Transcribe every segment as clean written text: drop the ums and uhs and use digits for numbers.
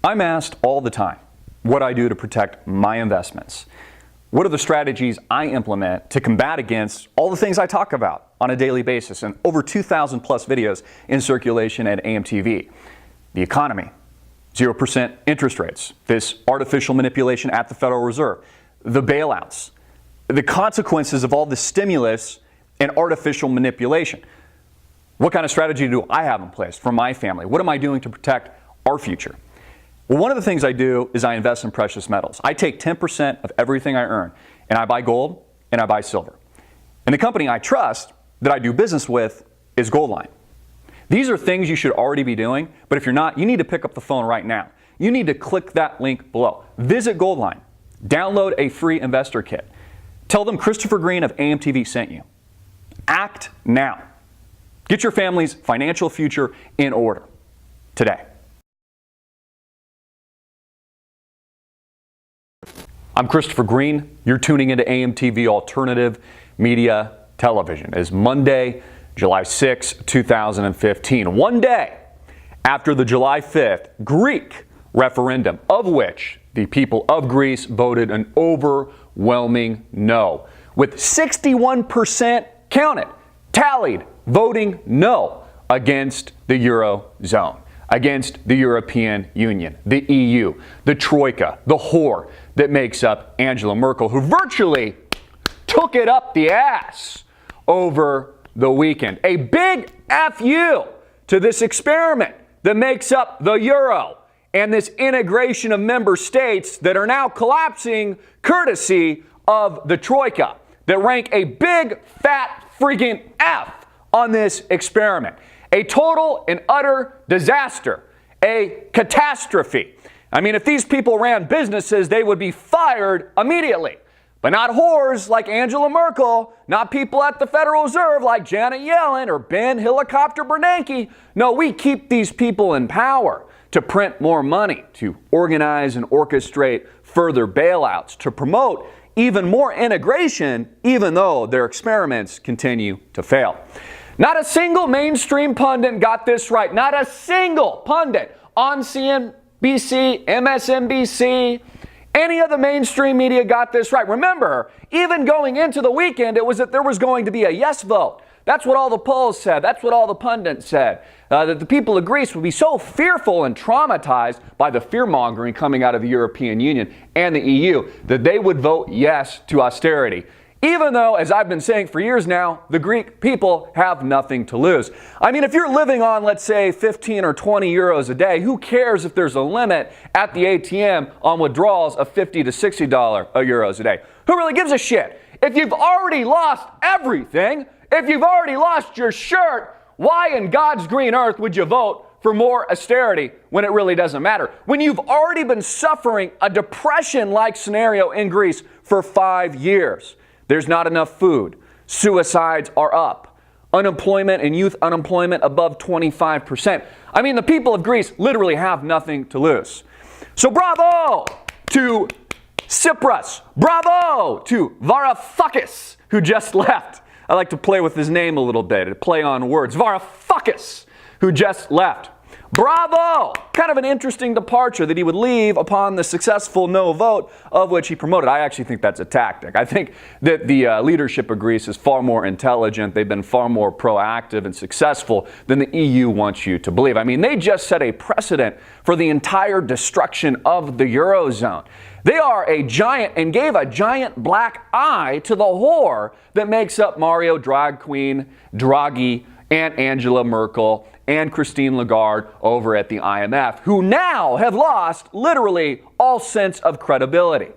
I'm asked all the time what I do to protect my investments. What are the strategies I implement to combat against all the things I talk about on a daily basis and over 2,000 plus videos in circulation at AMTV? The economy, 0% interest rates, this artificial manipulation at the Federal Reserve, the bailouts, the consequences of all the stimulus and artificial manipulation. What kind of strategy do I have in place for my family? What am I doing to protect our future? Well, one of the things I do is I invest in precious metals. I take 10% of everything I earn and I buy gold and I buy silver. And the company I trust that I do business with is Goldline. These are things you should already be doing, but if you're not, you need to pick up the phone right now. You need to click that link below. Visit Goldline. Download a free investor kit. Tell them Christopher Green of AMTV sent you. Act now. Get your family's financial future in order today. I'm Christopher Green. You're tuning into AMTV Alternative Media Television. It is Monday, July 6, 2015. One day after the July 5th Greek referendum, of which the people of Greece voted an overwhelming no, with 61% counted, tallied, voting no against the Eurozone, against the European Union, the EU, the Troika, the whore that makes up Angela Merkel, who virtually took it up the ass over the weekend. A big F-U to this experiment that makes up the Euro and this integration of member states that are now collapsing courtesy of the Troika that rank a big fat freaking F on this experiment. A total and utter disaster, a catastrophe. I mean, if these people ran businesses, they would be fired immediately. But not whores like Angela Merkel, not people at the Federal Reserve like Janet Yellen or Ben Helicopter Bernanke. No, we keep these people in power to print more money, to organize and orchestrate further bailouts, to promote even more integration, even though their experiments continue to fail. Not a single mainstream pundit got this right. Not a single pundit on CNBC, MSNBC, any of the mainstream media got this right. Remember, even going into the weekend, it was that there was going to be a yes vote. That's what all the polls said. That's what all the pundits said. That the people of Greece would be so fearful and traumatized by the fear-mongering coming out of the European Union and the EU that they would vote yes to austerity. Even though, as I've been saying for years now, the Greek people have nothing to lose. I mean, if you're living on, let's say, 15 or 20 euros a day, who cares if there's a limit at the ATM on withdrawals of $50 to $60 euros a day? Who really gives a shit? If you've already lost everything, if you've already lost your shirt, why in God's green earth would you vote for more austerity when it really doesn't matter? When you've already been suffering a depression-like scenario in Greece for 5 years. There's not enough food. Suicides are up. Unemployment and youth unemployment above 25%. I mean, the people of Greece literally have nothing to lose. So bravo to Tsipras. Bravo to Varoufakis, who just left. I like to play with his name a little bit, to play on words. Varoufakis, who just left. Bravo! Kind of an interesting departure that he would leave upon the successful no vote of which he promoted. I actually think that's a tactic. I think that the leadership of Greece is far more intelligent. They've been far more proactive and successful than the EU wants you to believe. I mean, they just set a precedent for the entire destruction of the Eurozone. They are a giant and gave a giant black eye to the whore that makes up Mario Drag Queen, Draghi, and Angela Merkel and Christine Lagarde over at the IMF, who now have lost literally all sense of credibility.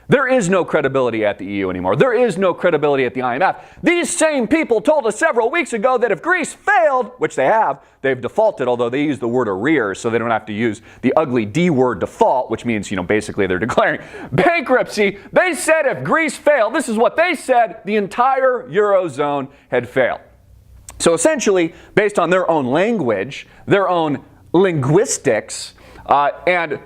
There is no credibility at the EU anymore. There is no credibility at the IMF. These same people told us several weeks ago that if Greece failed, which they have, they've defaulted, although they use the word arrears, so they don't have to use the ugly D word default, which means, basically they're declaring bankruptcy. They said if Greece failed, this is what they said, the entire Eurozone had failed. So essentially, based on their own language, their own linguistics, and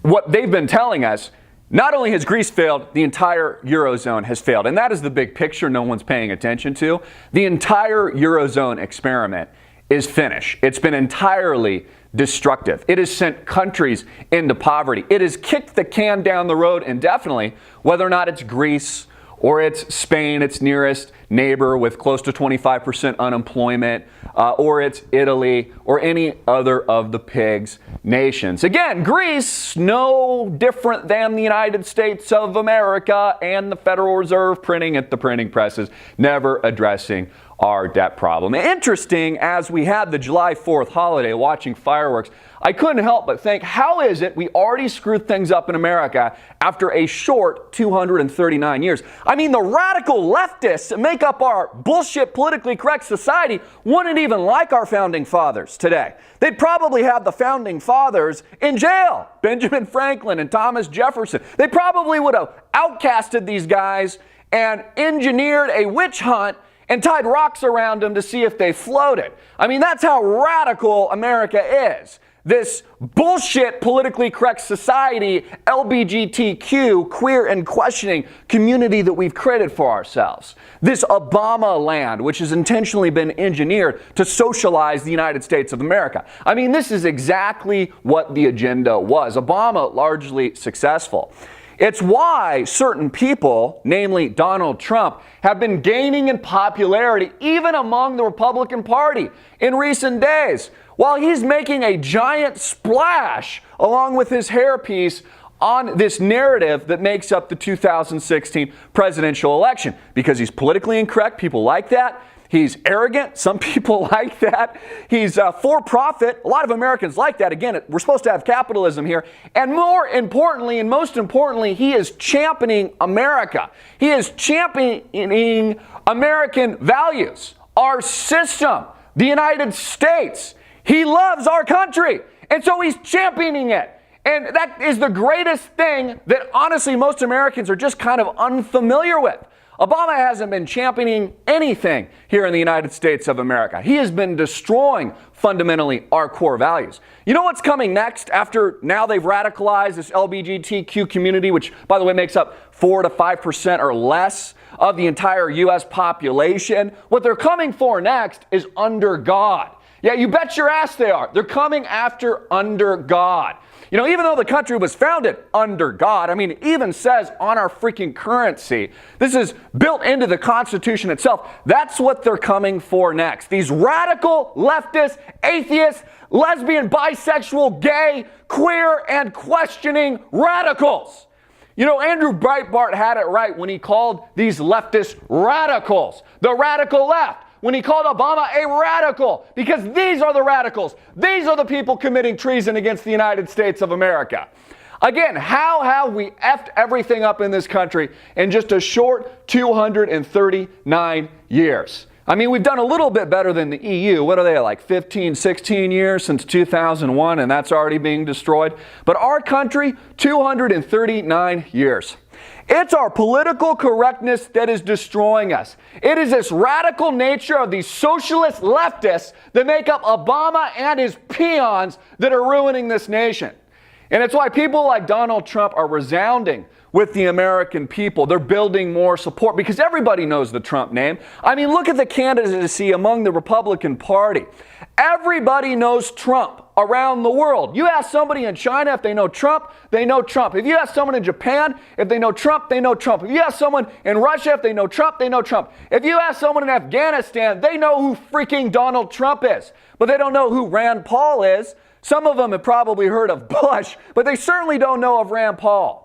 what they've been telling us, not only has Greece failed, the entire Eurozone has failed. And that is the big picture no one's paying attention to. The entire Eurozone experiment is finished. It's been entirely destructive. It has sent countries into poverty. It has kicked the can down the road indefinitely, whether or not it's Greece or it's Spain, its nearest neighbor with close to 25% unemployment, or it's Italy or any other of the pigs nations. Again, Greece, no different than the United States of America and the Federal Reserve printing at the printing presses, never addressing our debt problem. Interesting, as we had the July 4th holiday watching fireworks, I couldn't help but think, how is it we already screwed things up in America after a short 239 years? I mean, the radical leftists that make up our bullshit politically correct society wouldn't even like our founding fathers today. They'd probably have the founding fathers in jail, Benjamin Franklin and Thomas Jefferson. They probably would have outcasted these guys and engineered a witch hunt and tied rocks around them to see if they floated. I mean, that's how radical America is. This bullshit politically correct society, LGBTQ, queer and questioning community that we've created for ourselves. This Obama land, which has intentionally been engineered to socialize the United States of America. I mean, this is exactly what the agenda was. Obama largely successful. It's why certain people, namely Donald Trump, have been gaining in popularity even among the Republican Party in recent days, while he's making a giant splash along with his hairpiece on this narrative that makes up the 2016 presidential election. Because he's politically incorrect, people like that. He's arrogant. Some people like that. He's for profit. A lot of Americans like that. Again, we're supposed to have capitalism here. And more importantly, and most importantly, he is championing America. He is championing American values, our system, the United States. He loves our country. And so he's championing it. And that is the greatest thing that honestly most Americans are just kind of unfamiliar with. Obama hasn't been championing anything here in the United States of America. He has been destroying fundamentally our core values. You know what's coming next after now they've radicalized this LGBTQ community, which, by the way, makes up 4 to 5% or less of the entire U.S. population? What they're coming for next is under God. Yeah, you bet your ass they are. They're coming after under God. You know, even though the country was founded under God, I mean, it even says on our freaking currency, this is built into the Constitution itself. That's what they're coming for next. These radical, leftist, atheist, lesbian, bisexual, gay, queer, and questioning radicals. You know, Andrew Breitbart had it right when he called these leftists radicals, the radical left. When he called Obama a radical, because these are the radicals. These are the people committing treason against the United States of America. Again, how have we effed everything up in this country in just a short 239 years? I mean, we've done a little bit better than the EU. What are they, like 15, 16 years since 2001, and that's already being destroyed? But our country, 239 years. It's our political correctness that is destroying us. It is this radical nature of these socialist leftists that make up Obama and his peons that are ruining this nation. And it's why people like Donald Trump are resounding with the American people. They're building more support because everybody knows the Trump name. I mean, look at the candidacy among the Republican Party. Everybody knows Trump around the world. You ask somebody in China if they know Trump, they know Trump. If you ask someone in Japan if they know Trump, they know Trump. If you ask someone in Russia if they know Trump, they know Trump. If you ask someone in Afghanistan, they know who freaking Donald Trump is, but they don't know who Rand Paul is. Some of them have probably heard of Bush, but they certainly don't know of Rand Paul.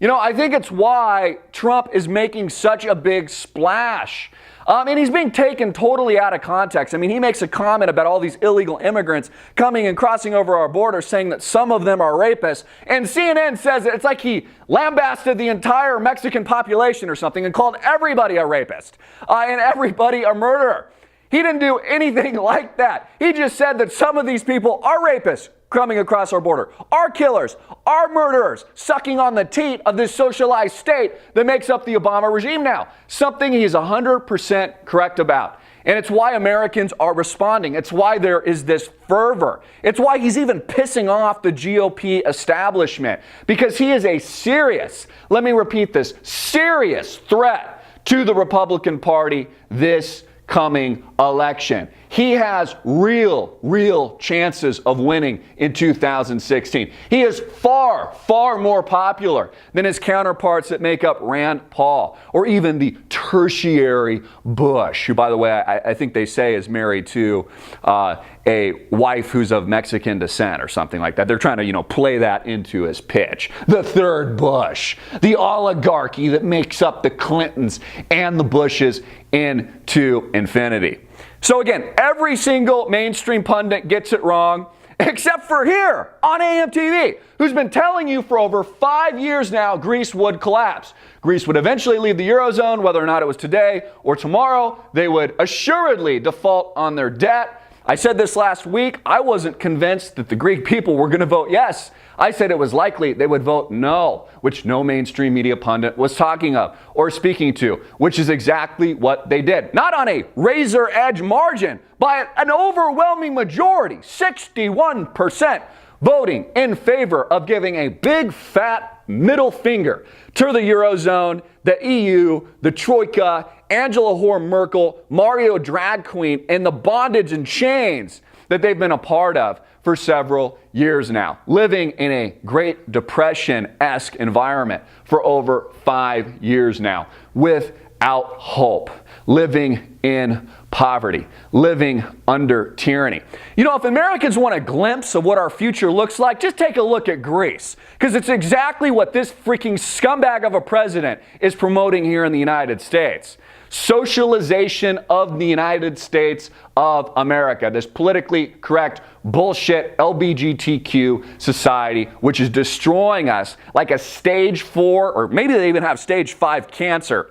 You know, I think it's why Trump is making such a big splash. And he's being taken totally out of context. I mean, he makes a comment about all these illegal immigrants coming and crossing over our border, saying that some of them are rapists. And CNN says it's like he lambasted the entire Mexican population or something and called everybody a rapist and everybody a murderer. He didn't do anything like that. He just said that some of these people are rapists coming across our border, are killers, are murderers, sucking on the teat of this socialized state that makes up the Obama regime now. Something he's 100% correct about. And it's why Americans are responding. It's why there is this fervor. It's why he's even pissing off the GOP establishment, because he is a serious, let me repeat this, serious threat to the Republican Party this coming election. he has real chances of winning in 2016. He is far more popular than his counterparts that make up Rand Paul, or even the tertiary Bush, who, by the way, I think they say is married to a wife who's of Mexican descent or something like that. They're trying to, play that into his pitch. The third Bush, the oligarchy that makes up the Clintons and the Bushes into infinity. So again, every single mainstream pundit gets it wrong, except for here on AMTV, who's been telling you for over 5 years now Greece would collapse. Greece would eventually leave the Eurozone, whether or not it was today or tomorrow. They would assuredly default on their debt. I said this last week. I wasn't convinced that the Greek people were going to vote yes. I said it was likely they would vote no, which no mainstream media pundit was talking of or speaking to, which is exactly what they did. Not on a razor-edge margin, by an overwhelming majority, 61%, voting in favor of giving a big fat middle finger to the Eurozone, the EU, the Troika, Angela Whore Merkel, Mario Drag Queen, and the bondage and chains that they've been a part of for several years now, living in a Great Depression-esque environment for over 5 years now, without hope, living in poverty, living under tyranny. If Americans want a glimpse of what our future looks like, just take a look at Greece, because it's exactly what this freaking scumbag of a president is promoting here in the United States. Socialization of the United States of America, this politically correct bullshit LGBTQ society, which is destroying us like a stage 4, or maybe they even have stage 5 cancer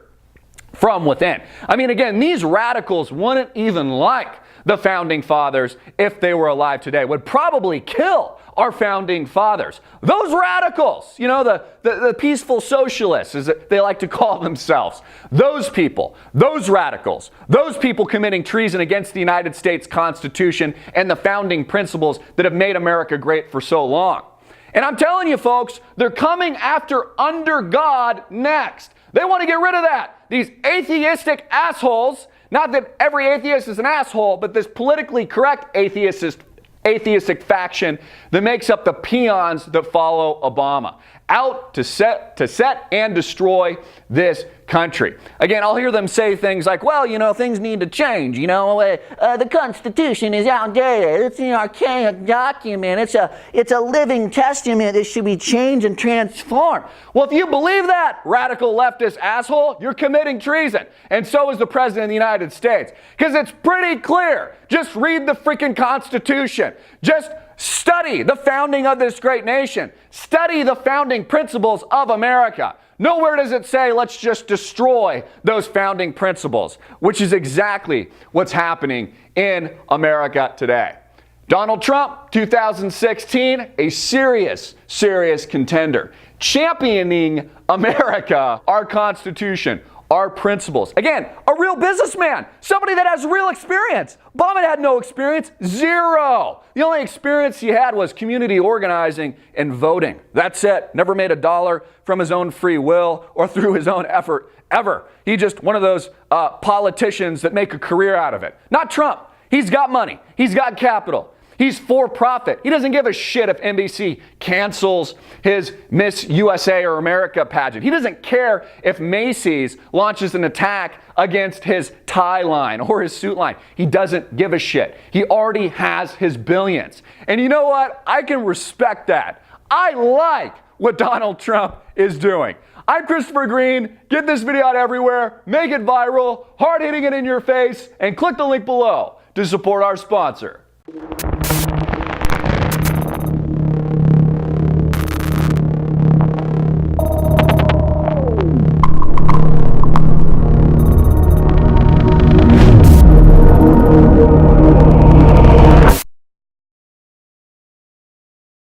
from within. I mean, again, these radicals wouldn't even like the founding fathers if they were alive today, would probably kill our founding fathers. Those radicals, the peaceful socialists, as they like to call themselves, those people, those radicals, those people committing treason against the United States Constitution and the founding principles that have made America great for so long. And I'm telling you, folks, they're coming after under God next. They want to get rid of that. These atheistic assholes, not that every atheist is an asshole, but this politically correct atheistic faction that makes up the peons that follow Obama, out to set and destroy this country. Again, I'll hear them say things like, well, things need to change. The Constitution is outdated. It's an archaic document. It's a living testament that should be changed and transformed. Well, if you believe that, radical leftist asshole, you're committing treason. And so is the President of the United States. Because it's pretty clear. Just read the freaking Constitution. Just study the founding of this great nation. Study the founding principles of America. Nowhere does it say, let's just destroy those founding principles, which is exactly what's happening in America today. Donald Trump, 2016, a serious contender, championing America, our Constitution, our principles. Again, a real businessman, somebody that has real experience. Obama had no experience, zero. The only experience he had was community organizing and voting. That's it. Never made a dollar from his own free will or through his own effort, ever. He's just one of those politicians that make a career out of it. Not Trump. He's got money. He's got capital. He's for profit. He doesn't give a shit if NBC cancels his Miss USA or America pageant. He doesn't care if Macy's launches an attack against his tie line or his suit line. He doesn't give a shit. He already has his billions. And you know what? I can respect that. I like what Donald Trump is doing. I'm Christopher Green. Get this video out everywhere. Make it viral. Hard hitting it in your face. And click the link below to support our sponsor.